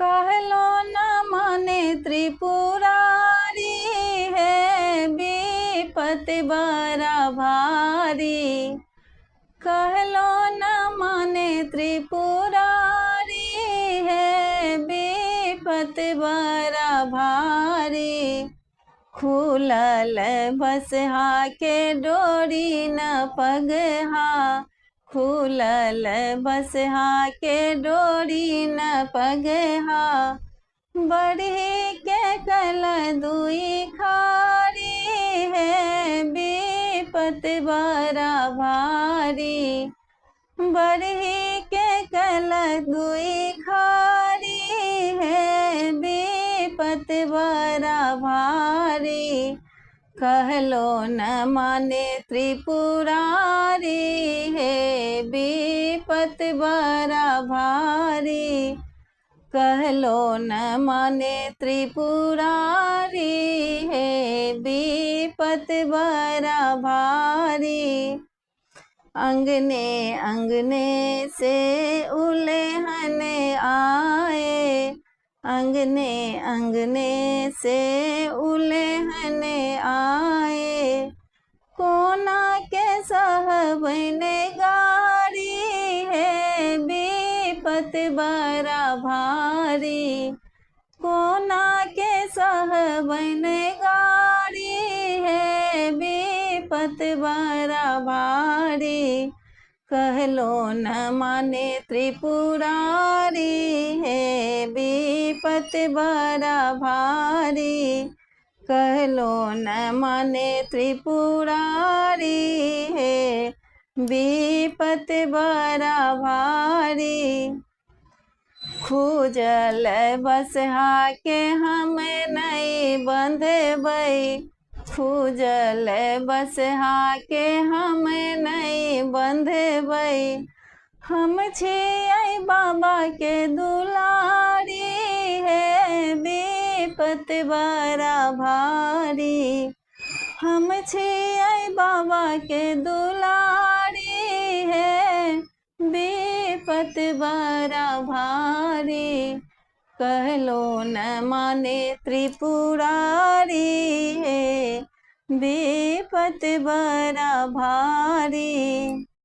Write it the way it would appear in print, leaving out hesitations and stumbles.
कहलो न माने त्रिपुरारी है विपत बड़ा भारी। कहलो न माने त्रिपुरारी है विपत बड़ा भारी। खुलल बसहा के डोरी न पगहा। खुलल बसहा के डोरी न पगहा। बढ़ी के कल दुई खारी है विपत बड़ा भारी। बढ़ी के कल दुई खारी है विपत बड़ा भारी। कहलो न माने त्रिपुरारी है विपत बड़ा भारी। कहलो न माने त्रिपुरारी है विपत बड़ा भारी। अंगने अंगने से उल्हन आए। अंगने अंगने से उल्हन आए। कोना के सहबन गारी है विपत बड़ा भारी। कोना के सहबन गारी है विपत बड़ा भारी। कहलो न माने त्रिपुरारी है विपत बड़ा भारी। कहलो न माने त्रिपुरारी है विपत बड़ा भारी। खूजल बसहा के हम नहीं बंधबै। खूजल बसहा के हम नहीं बंधबै। हम छियै बाबा के दुलारी है विपत बड़ा भारी। हम छियै बाबा के दुलारी है विपत बड़ा भारी। कहलो न माने त्रिपुरारी है विपत बड़ा भारी।